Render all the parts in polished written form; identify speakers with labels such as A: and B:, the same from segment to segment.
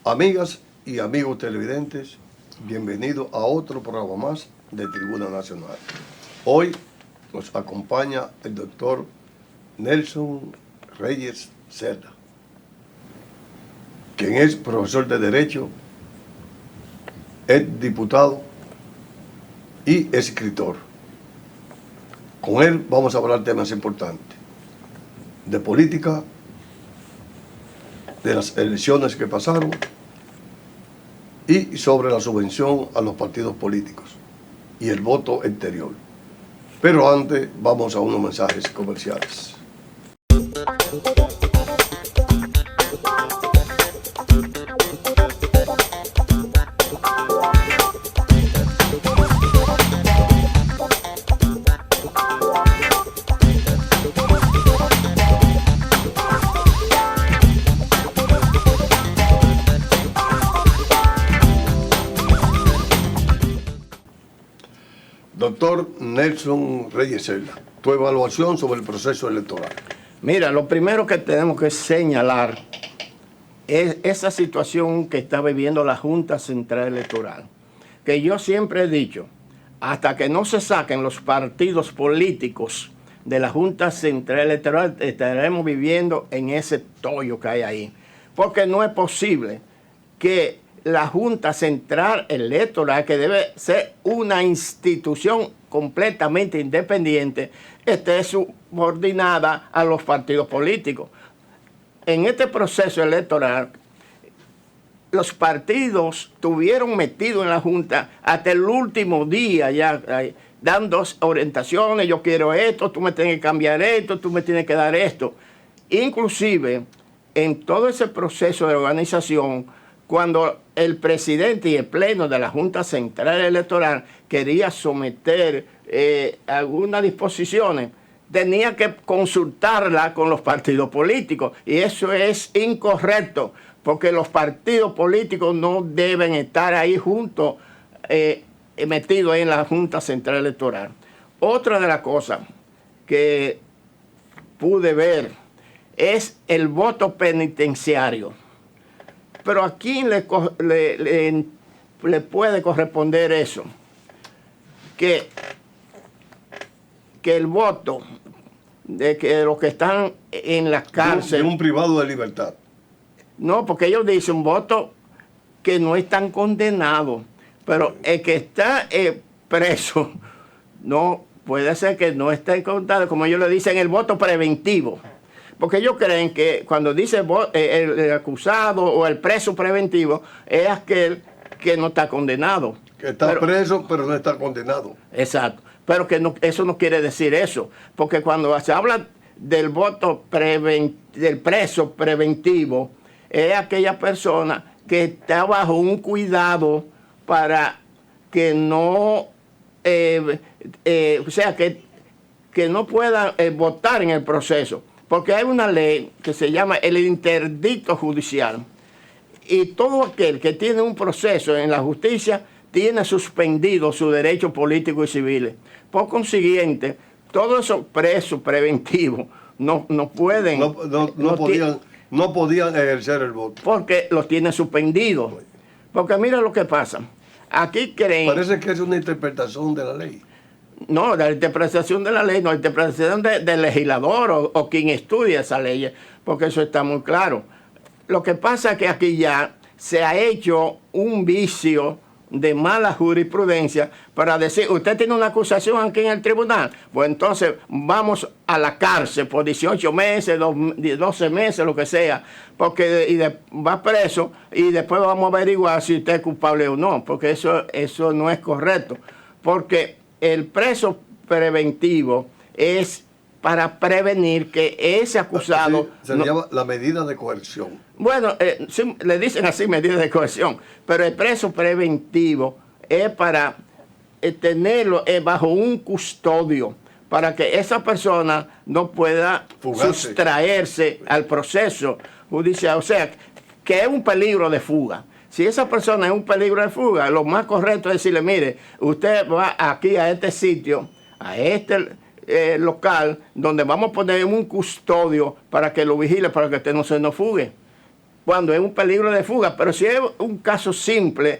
A: Amigas y amigos televidentes, bienvenidos a otro programa más de Tribuna Nacional. Hoy nos acompaña el doctor Nelson Reyes Cerda, quien es profesor de Derecho, es diputado y escritor. Con él vamos a hablar temas importantes, de política, de las elecciones que pasaron y sobre la subvención a los partidos políticos y el voto exterior. Pero antes vamos a unos mensajes comerciales. Doctor Nelson Reyes Cerda, tu evaluación sobre el proceso electoral.
B: Mira, lo primero que tenemos que señalar es esa situación que está viviendo la Junta Central Electoral, que yo siempre he dicho, hasta que no se saquen los partidos políticos de la Junta Central Electoral, estaremos viviendo en ese tollo que hay ahí, porque no es posible que la Junta Central Electoral, que debe ser una institución completamente independiente, esté subordinada a los partidos políticos. En este proceso electoral, los partidos estuvieron metidos en la Junta hasta el último día, ya dando orientaciones: yo quiero esto, tú me tienes que cambiar esto, tú me tienes que dar esto. Inclusive, en todo ese proceso de organización, cuando el presidente y el pleno de la Junta Central Electoral quería someter algunas disposiciones, tenía que consultarla con los partidos políticos, y eso es incorrecto, porque los partidos políticos no deben estar ahí juntos, metidos en la Junta Central Electoral. Otra de las cosas que pude ver es el voto penitenciario. Pero ¿a quién le puede corresponder eso? Que el voto de los que están en la cárcel...
A: De un privado de libertad.
B: No, porque ellos dicen voto que no están condenados. Pero el que está preso, no puede ser que no esté condenado, como ellos le dicen, el voto preventivo. Porque ellos creen que cuando dice el acusado o el preso preventivo, es aquel que no está condenado.
A: Que está preso, pero no está condenado.
B: Exacto. Pero que no, eso no quiere decir eso. Porque cuando se habla del voto del preso preventivo, es aquella persona que está bajo un cuidado para que no, o sea, que no pueda votar en el proceso. Porque hay una ley que se llama el interdicto judicial, y todo aquel que tiene un proceso en la justicia tiene suspendido sus derechos políticos y civiles. Por consiguiente, todos esos presos preventivos no pueden...
A: No podían ejercer el voto.
B: Porque los tienen suspendidos. Porque mira lo que pasa. Aquí creen...
A: Parece que es una interpretación de la ley.
B: No, la interpretación de la ley, no, la interpretación del legislador o quien estudia esa ley, porque eso está muy claro. Lo que pasa es que aquí ya se ha hecho un vicio de mala jurisprudencia para decir: usted tiene una acusación aquí en el tribunal, pues entonces vamos a la cárcel por 18 meses, 12 meses, lo que sea, porque va preso y después vamos a averiguar si usted es culpable o no, porque eso no es correcto. Porque el preso preventivo es para prevenir que ese acusado...
A: Se le llama la medida de coerción.
B: Bueno, sí, le dicen así, medida de coerción, pero el preso preventivo es para tenerlo bajo un custodio, para que esa persona no pueda
A: Fugarse.
B: sustraerse al proceso judicial. O sea, que es un peligro de fuga. Si esa persona es un peligro de fuga, lo más correcto es decirle, mire, usted va aquí a este sitio, a este local, donde vamos a poner un custodio para que lo vigile, para que usted no se nos fugue. Cuando es un peligro de fuga. Pero si es un caso simple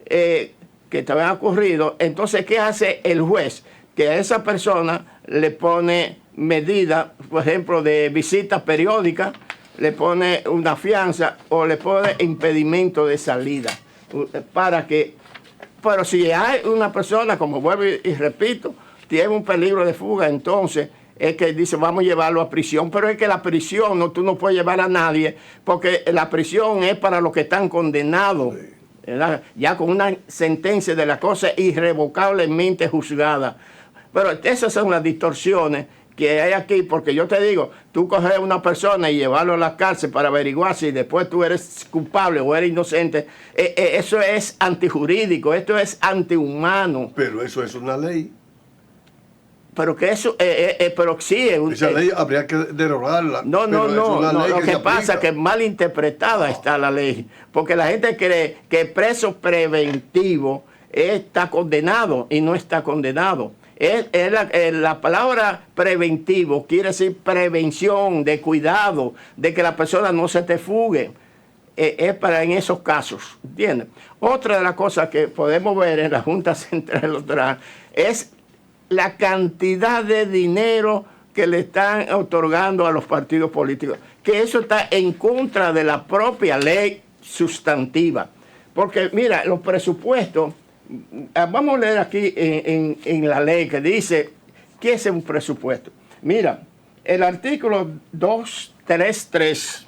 B: que te había ocurrido, entonces, ¿qué hace el juez? Que a esa persona le pone medidas, por ejemplo, de visita periódica, le pone una fianza o le pone impedimento de salida. Para que, pero si hay una persona, como vuelvo y repito, tiene un peligro de fuga, entonces es que dice vamos a llevarlo a prisión, pero es que la prisión tú no puedes llevar a nadie, porque la prisión es para los que están condenados, ¿verdad? Ya con una sentencia de la cosa irrevocablemente juzgada. Pero esas son las distorsiones que hay aquí, porque yo te digo, tú coges a una persona y llevarlo a la cárcel para averiguar si después tú eres culpable o eres inocente, eso es antijurídico, esto es antihumano.
A: Pero eso es una ley.
B: Pero que eso, pero sí.
A: Esa ley habría que derogarla.
B: No, lo que pasa es que mal interpretada está la ley, porque la gente cree que el preso preventivo está condenado y no está condenado. La palabra preventivo quiere decir prevención, de cuidado, de que la persona no se te fugue. Es para en esos casos, ¿entiendes? Otra de las cosas que podemos ver en la Junta Central Electoral es la cantidad de dinero que le están otorgando a los partidos políticos, que eso está en contra de la propia ley sustantiva. Porque mira, los presupuestos, vamos a leer aquí en la ley que dice, ¿qué es un presupuesto? Mira, el artículo 233,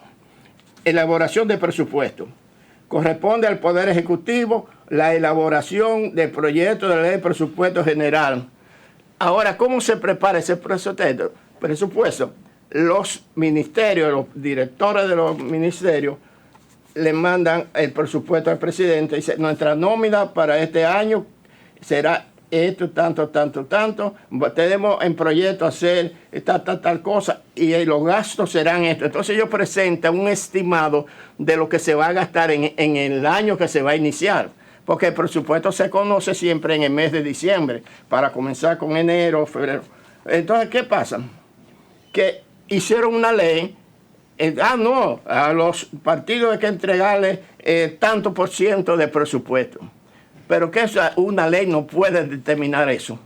B: elaboración de presupuesto, corresponde al Poder Ejecutivo la elaboración del proyecto de ley de presupuesto general. Ahora, ¿cómo se prepara ese presupuesto? Los ministerios, los directores de los ministerios, le mandan el presupuesto al presidente y dice, nuestra nómina para este año será esto, tanto. Tenemos en proyecto hacer tal cosa y los gastos serán esto. Entonces ellos presentan un estimado de lo que se va a gastar en el año que se va a iniciar. Porque el presupuesto se conoce siempre en el mes de diciembre, para comenzar con enero, febrero. Entonces, ¿qué pasa? Que hicieron una ley, a los partidos hay que entregarle tanto por ciento de presupuesto. Pero que una ley no puede determinar eso.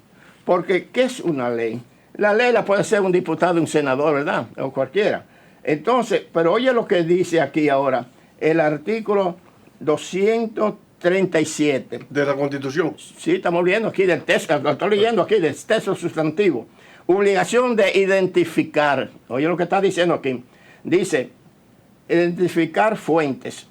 B: Porque, ¿qué es una ley? La ley la puede hacer un diputado, un senador, ¿verdad? O cualquiera. Entonces, pero oye lo que dice aquí ahora, el artículo 237.
A: ¿De la Constitución?
B: Sí, estamos viendo aquí del texto, lo estoy leyendo aquí del texto sustantivo. Obligación de identificar. Oye lo que está diciendo aquí. Dice, identificar fuentes.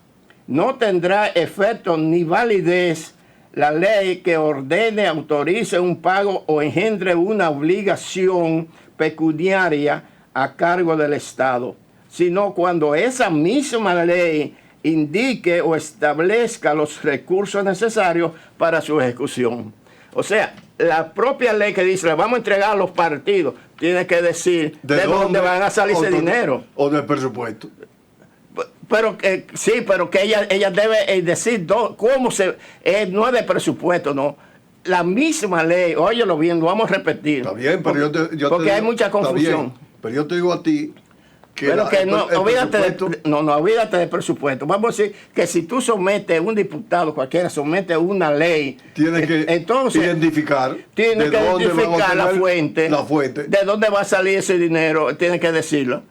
B: No tendrá efecto ni validez la ley que ordene, autorice un pago o engendre una obligación pecuniaria a cargo del Estado, sino cuando esa misma ley indique o establezca los recursos necesarios para su ejecución. O sea, la propia ley que dice, le vamos a entregar a los partidos, tiene que decir de dónde van a salir ese dinero.
A: O del presupuesto.
B: Pero sí, pero que ella debe decir cómo no es de presupuesto, no. La misma ley, óyelo bien, lo vamos a repetir.
A: Está bien, pero
B: porque hay mucha confusión.
A: Pero yo te digo a ti que
B: olvídate del presupuesto. Vamos a decir que si tú sometes, un diputado cualquiera somete una ley,
A: tiene que
B: entonces
A: identificar
B: la fuente, de dónde va a salir ese dinero, tiene que decirlo.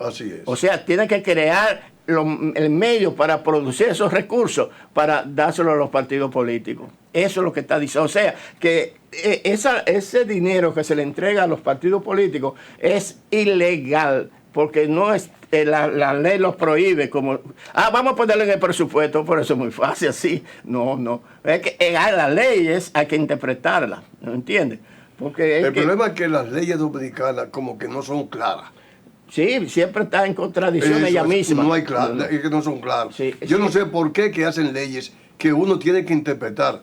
A: Así es.
B: O sea, tiene que crear el medio para producir esos recursos, para dárselo a los partidos políticos. Eso es lo que está diciendo. O sea, que ese dinero que se le entrega a los partidos políticos es ilegal, porque no es la ley los prohíbe. Como, vamos a ponerle en el presupuesto, por eso es muy fácil así. No. Es que las leyes hay que interpretarlas, ¿no entiendes? Porque
A: el problema es que las leyes dominicanas como que no son claras.
B: Sí, siempre está en contradicción ella misma.
A: No hay claras, es que no son claras.
B: Sí,
A: yo no sé por qué que hacen leyes que uno tiene que interpretar.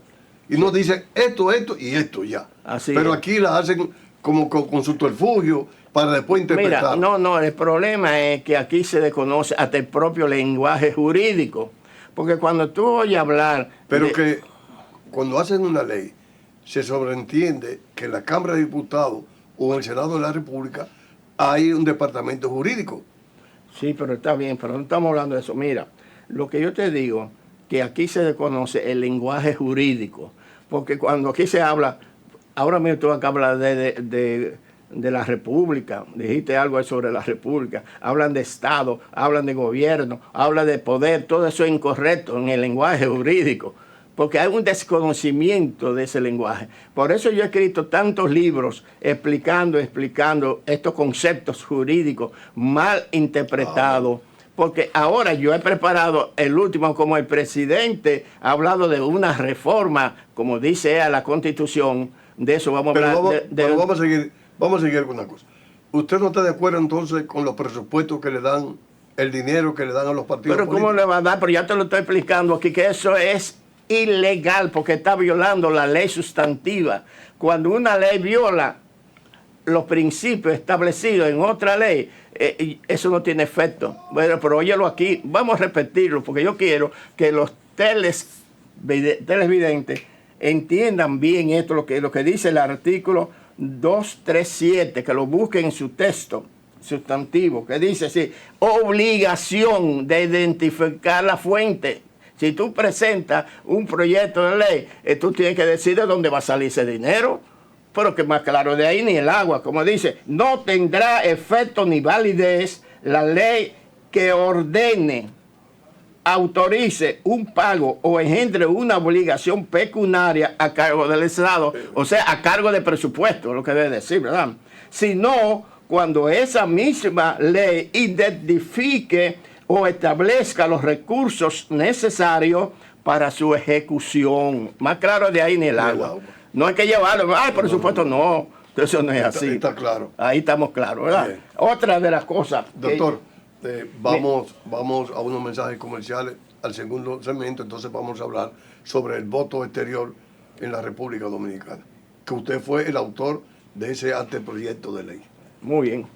A: Y no dice esto y esto ya.
B: Así
A: pero
B: es.
A: aquí las hacen como con subterfugio para después interpretar.
B: Mira, no, el problema es que aquí se desconoce hasta el propio lenguaje jurídico. Porque cuando tú oyes hablar...
A: Pero que cuando hacen una ley, se sobreentiende que en la Cámara de Diputados o en el Senado de la República hay un departamento jurídico.
B: Sí, pero está bien, pero no estamos hablando de eso. Mira, lo que yo te digo, que aquí se desconoce el lenguaje jurídico. Porque cuando aquí se habla, ahora mismo tú acá hablas de la República, dijiste algo sobre la República, hablan de Estado, hablan de gobierno, hablan de poder, todo eso es incorrecto en el lenguaje jurídico, porque hay un desconocimiento de ese lenguaje. Por eso yo he escrito tantos libros explicando estos conceptos jurídicos mal interpretados, porque ahora yo he preparado el último, como el presidente ha hablado de una reforma, como dice a la Constitución, de eso vamos a hablar.
A: Pero vamos a seguir con una cosa. ¿Usted no está de acuerdo entonces con los presupuestos que le dan, el dinero que le dan a los partidos
B: Pero
A: políticos?
B: ¿cómo le va a dar? Pero ya te lo estoy explicando aquí, que eso es ilegal porque está violando la ley sustantiva. Cuando una ley viola los principios establecidos en otra ley, eso no tiene efecto. Bueno, pero óyelo aquí, vamos a repetirlo, porque yo quiero que los televidentes entiendan bien esto, lo que dice el artículo 237, que lo busquen en su texto sustantivo, que dice así: obligación de identificar la fuente. Si tú presentas un proyecto de ley, tú tienes que decir de dónde va a salir ese dinero. Pero que más claro de ahí ni el agua. Como dice, no tendrá efecto ni validez la ley que ordene, autorice un pago o engendre una obligación pecuniaria a cargo del Estado, o sea, a cargo de presupuesto, lo que debe decir, ¿verdad? Sino cuando esa misma ley identifique o establezca los recursos necesarios para su ejecución. Más claro de ahí ni el agua. No hay que llevarlo. Ay, por supuesto, no. Eso no es así.
A: Está claro.
B: Ahí estamos claros, ¿verdad? Bien. Otra de las cosas.
A: Doctor, vamos a unos mensajes comerciales al segundo segmento, entonces vamos a hablar sobre el voto exterior en la República Dominicana, que usted fue el autor de ese anteproyecto de ley.
B: Muy bien.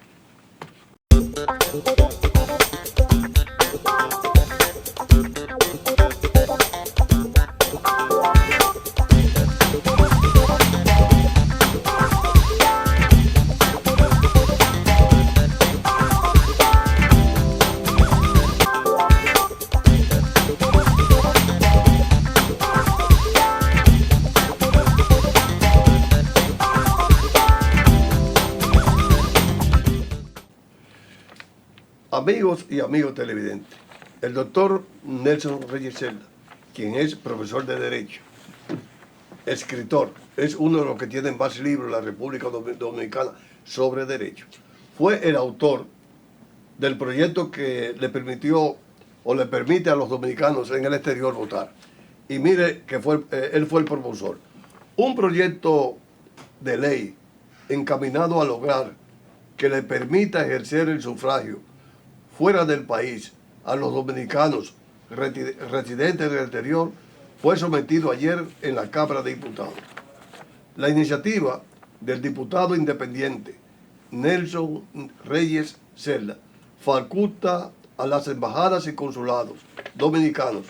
A: Amigos y amigos televidentes, el doctor Nelson Reyes Celda, quien es profesor de Derecho, escritor, es uno de los que tienen más libros en la República Dominicana sobre Derecho. Fue el autor del proyecto que le permitió o le permite a los dominicanos en el exterior votar. Y mire que él fue el promotor. Un proyecto de ley encaminado a lograr que le permita ejercer el sufragio fuera del país a los dominicanos residentes del exterior fue sometido ayer en la Cámara de Diputados. La iniciativa del diputado independiente Nelson Reyes Celda faculta a las embajadas y consulados dominicanos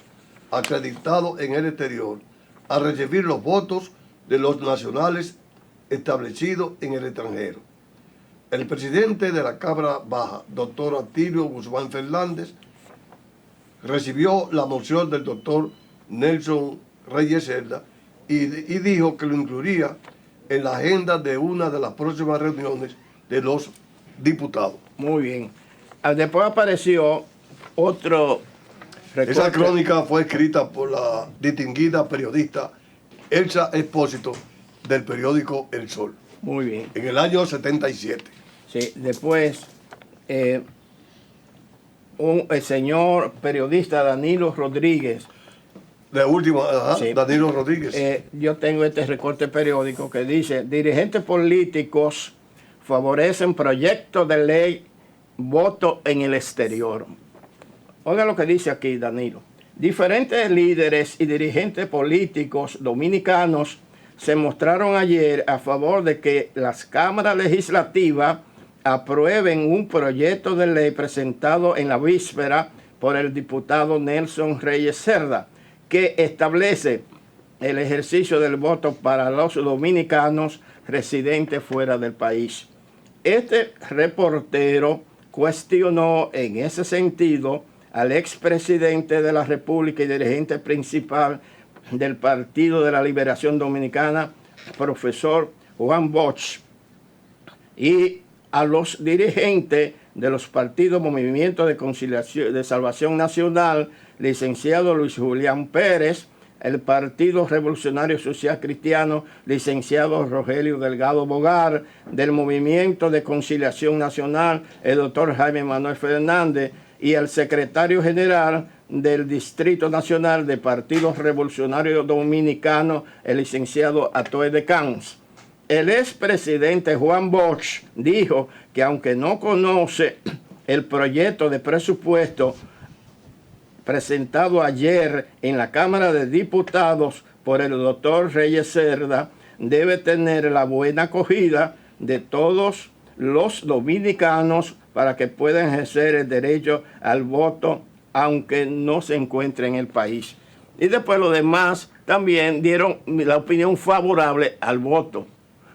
A: acreditados en el exterior a recibir los votos de los nacionales establecidos en el extranjero. El presidente de la Cámara Baja, doctor Atilio Guzmán Fernández, recibió la moción del doctor Nelson Reyes Celda y dijo que lo incluiría en la agenda de una de las próximas reuniones de los diputados.
B: Muy bien. Después apareció otro recorte.
A: Esa crónica fue escrita por la distinguida periodista Elsa Expósito del periódico El Sol.
B: Muy bien.
A: En el año 77.
B: Sí, después el señor periodista Danilo Rodríguez.
A: De último,
B: Sí.
A: Danilo Rodríguez.
B: Yo tengo este recorte periódico que dice: dirigentes políticos favorecen proyecto de ley voto en el exterior. Oiga lo que dice aquí Danilo. Diferentes líderes y dirigentes políticos dominicanos se mostraron ayer a favor de que las cámaras legislativas aprueben un proyecto de ley presentado en la víspera por el diputado Nelson Reyes Cerda, que establece el ejercicio del voto para los dominicanos residentes fuera del país. Este reportero cuestionó en ese sentido al expresidente de la República y dirigente principal del Partido de la Liberación Dominicana, profesor Juan Bosch, y a los dirigentes de los partidos Movimiento de Conciliación de Salvación Nacional, licenciado Luis Julián Pérez, el Partido Revolucionario Social Cristiano, licenciado Rogelio Delgado Bogar, del Movimiento de Conciliación Nacional, el doctor Jaime Manuel Fernández, y el secretario general del Distrito Nacional del Partido Revolucionario Dominicano, el licenciado Atoe de Cans. El expresidente Juan Bosch dijo que aunque no conoce el proyecto de presupuesto presentado ayer en la Cámara de Diputados por el doctor Reyes Cerda, debe tener la buena acogida de todos los dominicanos para que puedan ejercer el derecho al voto aunque no se encuentre en el país. Y después los demás también dieron la opinión favorable al voto,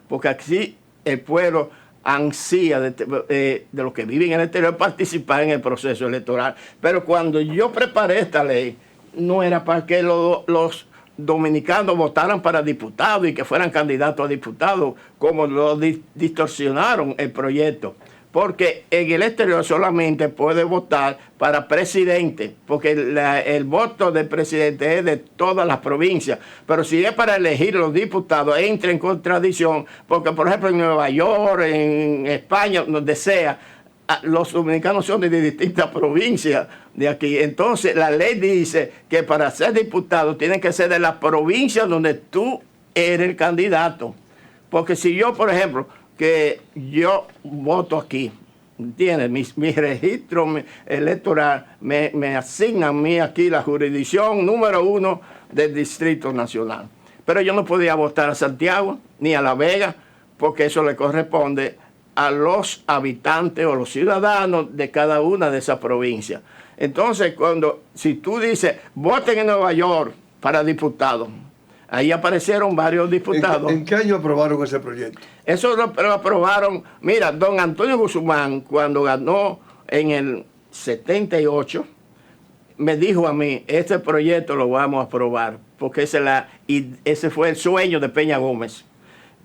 B: porque así el pueblo ansía de los que viven en el exterior participar en el proceso electoral. Pero cuando yo preparé esta ley, no era para que los dominicanos votaran para diputados y que fueran candidatos a diputados, como lo distorsionaron el proyecto. Porque en el exterior solamente puede votar para presidente, porque el voto del presidente es de todas las provincias. Pero si es para elegir los diputados, entra en contradicción, porque por ejemplo en Nueva York, en España, donde sea, los dominicanos son de distintas provincias de aquí. Entonces la ley dice que para ser diputado tiene que ser de la provincia donde tú eres el candidato. Porque si yo, por ejemplo, que yo voto aquí, ¿entiendes? Mi registro electoral me asigna a mí aquí la jurisdicción número 1 del Distrito Nacional. Pero yo no podía votar a Santiago ni a La Vega, porque eso le corresponde a los habitantes o los ciudadanos de cada una de esas provincias. Entonces, si tú dices, voten en Nueva York para diputados, ahí aparecieron varios diputados.
A: ¿En qué año aprobaron ese proyecto?
B: Eso lo aprobaron. Mira, don Antonio Guzmán, cuando ganó en el 78, me dijo a mí, este proyecto lo vamos a aprobar, porque ese fue el sueño de Peña Gómez.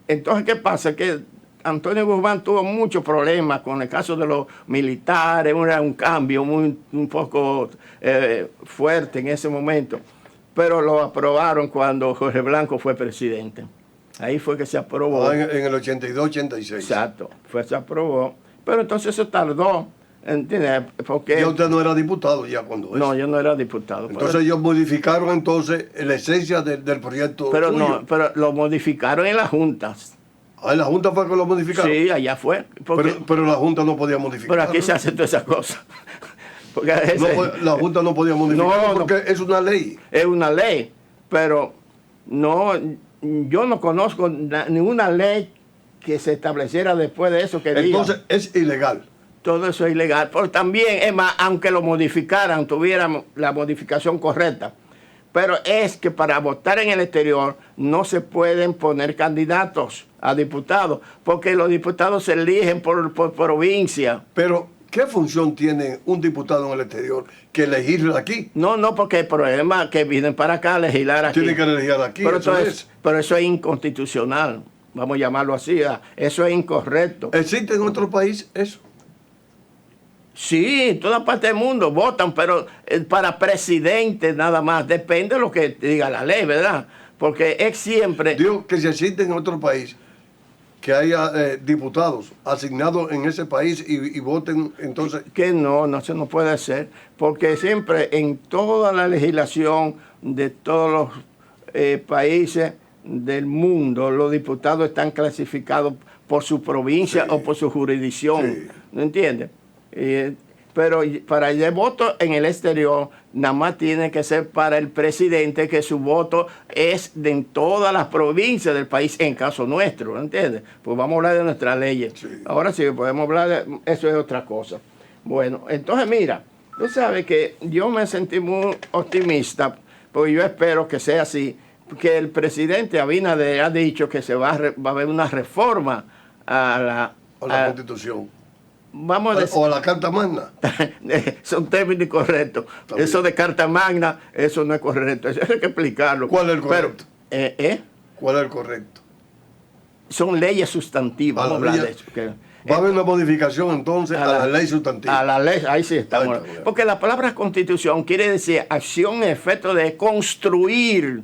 B: Entonces, ¿qué pasa? Que Antonio Guzmán tuvo muchos problemas con el caso de los militares, era un cambio un poco fuerte en ese momento. Pero lo aprobaron cuando Jorge Blanco fue presidente. Ahí fue que se aprobó.
A: En el 82-86.
B: Exacto, se aprobó. Pero entonces eso tardó, ¿entiendes? Porque
A: ¿Y usted no era diputado ya cuando eso?
B: No, yo no era diputado.
A: Entonces ellos modificaron entonces la esencia del proyecto
B: pero
A: suyo.
B: No, pero lo modificaron en las juntas.
A: ¿En la Junta fue que lo modificaron?
B: Sí, allá fue.
A: Pero la Junta no podía modificar.
B: Pero aquí se hacen todas esas cosas. Porque
A: la Junta no podía modificar porque es una ley.
B: Es una ley, pero no, yo no conozco ninguna ley que se estableciera después de eso que
A: entonces es ilegal.
B: Todo eso es ilegal. Pero también, es más, aunque lo modificaran, tuvieran la modificación correcta. Pero es que para votar en el exterior no se pueden poner candidatos a diputados, porque los diputados se eligen por provincia.
A: Pero ¿qué función tiene un diputado en el exterior que elegir aquí?
B: No, porque el problema es que vienen para acá a legislar aquí.
A: Tienen que legislar aquí,
B: pero eso es inconstitucional, vamos a llamarlo así. Eso es incorrecto.
A: ¿Existe en otro país eso?
B: Sí, en toda parte del mundo votan, pero para presidente nada más. Depende de lo que diga la ley, ¿verdad? Porque es siempre...
A: Digo que si existe en otro país que haya diputados asignados en ese país y voten, entonces...
B: Que no, eso no puede ser, porque siempre en toda la legislación de todos los países del mundo, los diputados están clasificados por su provincia o por su jurisdicción, ¿no entiendes? pero para el voto en el exterior, nada más tiene que ser para el presidente, que su voto es de en todas las provincias del país, en caso nuestro, ¿entiendes? Pues vamos a hablar de nuestras leyes.
A: Sí.
B: Ahora sí, podemos hablar de eso, es otra cosa. Bueno, entonces mira, tú sabes que yo me sentí muy optimista, porque yo espero que sea así, que el presidente Abinader ha dicho que va a haber una reforma a
A: la Constitución.
B: Vamos a decir,
A: o a la Carta Magna.
B: son términos incorrectos. Eso de Carta Magna, eso no es correcto. Eso hay que explicarlo.
A: ¿Cuál es el correcto?
B: Pero,
A: ¿Cuál es el correcto?
B: Son leyes sustantivas. Vamos a hablar de eso.
A: Va a haber una modificación entonces a la ley sustantiva.
B: A la ley, ahí sí estamos. Porque la palabra constitución quiere decir acción, efecto de construir.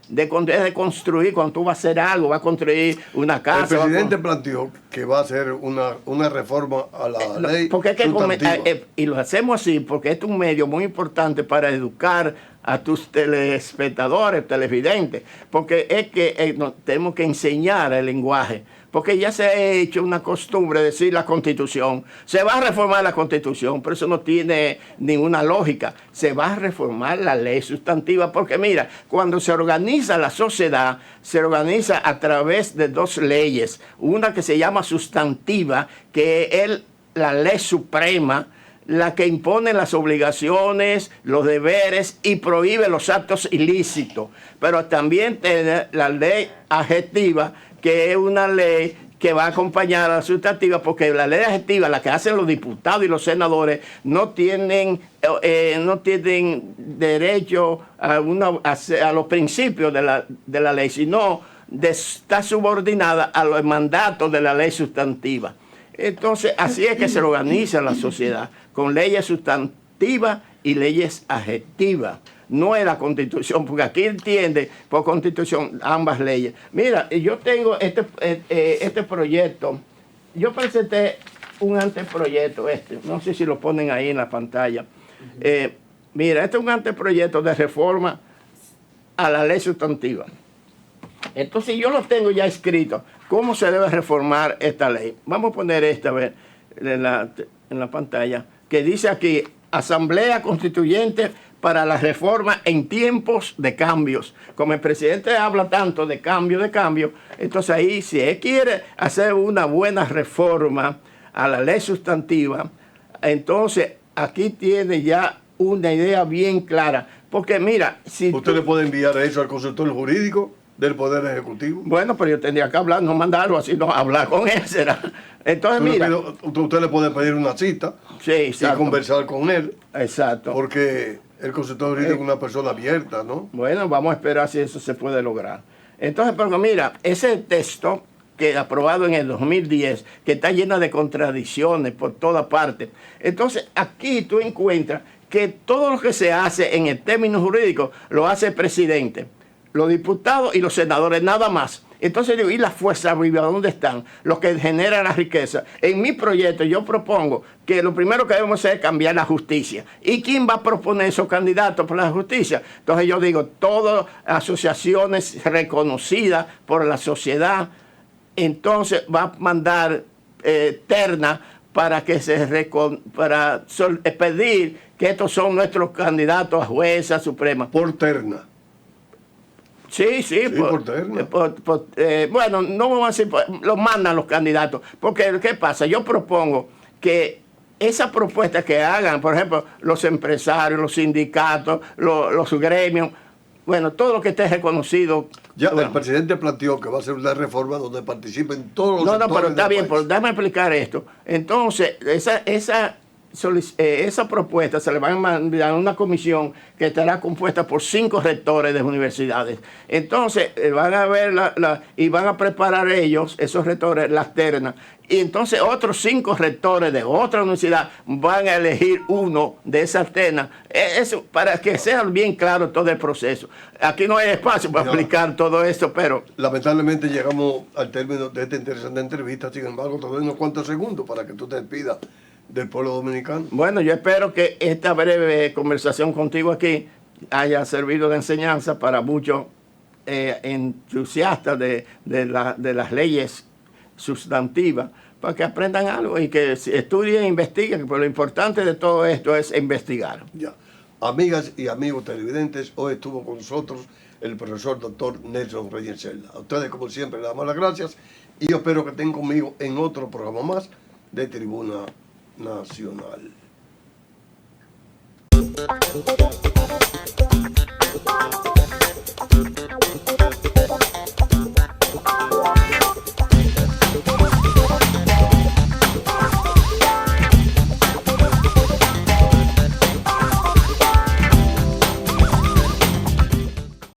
B: De construir, cuando tú vas a hacer algo, vas a construir una casa.
A: El presidente planteó que va a hacer una reforma a la ley sustantiva.
B: Y lo hacemos así porque este es un medio muy importante para educar a tus telespectadores, televidentes, porque es que tenemos que enseñar el lenguaje. Porque ya se ha hecho una costumbre decir la Constitución. Se va a reformar la Constitución, pero eso no tiene ninguna lógica. Se va a reformar la ley sustantiva, porque mira, cuando se organiza la sociedad, se organiza a través de dos leyes. Una que se llama sustantiva, que es la ley suprema, la que impone las obligaciones, los deberes y prohíbe los actos ilícitos. Pero también tiene la ley adjetiva, que es una ley que va a acompañar a la sustantiva, porque la ley adjetiva, la que hacen los diputados y los senadores, no tienen derecho a los principios de la ley, sino está subordinada a los mandatos de la ley sustantiva. Entonces, así es que se organiza la sociedad, con leyes sustantivas y leyes adjetivas. No es la Constitución, porque aquí entiende por Constitución ambas leyes. Mira, yo tengo este proyecto. Yo presenté un anteproyecto, no sé si lo ponen ahí en la pantalla. Mira, este es un anteproyecto de reforma a la ley sustantiva. Entonces yo lo tengo ya escrito. ¿Cómo se debe reformar esta ley? Vamos a poner esta vez en la pantalla, que dice aquí, Asamblea Constituyente para la reforma en tiempos de cambios. Como el presidente habla tanto de cambio, entonces ahí si él quiere hacer una buena reforma a la ley sustantiva, entonces aquí tiene ya una idea bien clara. Porque mira, si
A: ¿usted le puede enviar eso al consultor jurídico del Poder Ejecutivo?
B: Bueno, pero yo tendría que hablar, no mandarlo así, no hablar con él, será. Entonces, mira.
A: Usted le puede pedir una cita,
B: sí,
A: y conversar con él.
B: Exacto.
A: Porque el consultor jurídico es una persona abierta, ¿no?
B: Bueno, vamos a esperar si eso se puede lograr. Entonces, pero mira, ese texto que aprobado en el 2010, que está llena de contradicciones por toda parte. Entonces, aquí tú encuentras que todo lo que se hace en el término jurídico lo hace el presidente, los diputados y los senadores, nada más. Entonces digo, ¿y las fuerzas vivas dónde están? Los que generan la riqueza. En mi proyecto yo propongo que lo primero que debemos hacer es cambiar la justicia. ¿Y quién va a proponer esos candidatos por la justicia? Entonces yo digo, todas asociaciones reconocidas por la sociedad, entonces va a mandar terna para que pedir que estos son nuestros candidatos a jueza suprema.
A: Por terna.
B: Sí,
A: por terna.
B: Bueno, no vamos a decir, lo mandan los candidatos. Porque, ¿qué pasa? Yo propongo que esa propuesta que hagan, por ejemplo, los empresarios, los sindicatos, los gremios, bueno, todo lo que esté reconocido.
A: Ya
B: bueno,
A: el presidente planteó que va a hacer una reforma donde participen todos los sectores.
B: No, pero está bien,
A: pero
B: déjame explicar esto. Entonces, esa propuesta se le va a mandar a una comisión que estará compuesta por 5 rectores de universidades. Entonces, van a ver y van a preparar ellos, esos rectores, las ternas. Y entonces otros 5 rectores de otra universidad van a elegir uno de esas ternas. Eso, para que sea bien claro todo el proceso. Aquí no hay espacio para explicar todo esto, pero...
A: Lamentablemente llegamos al término de esta interesante entrevista. Sin embargo, te doy unos cuantos segundos para que tú te despidas del pueblo dominicano.
B: Bueno, yo espero que esta breve conversación contigo aquí haya servido de enseñanza para muchos entusiastas de las leyes sustantivas, para que aprendan algo y que estudien e investiguen, pero lo importante de todo esto es investigar.
A: Ya. Amigas y amigos televidentes, hoy estuvo con nosotros el profesor doctor Nelson Reyes Cerda. A ustedes, como siempre, les damos las gracias y yo espero que estén conmigo en otro programa más de Tribuna Nacional.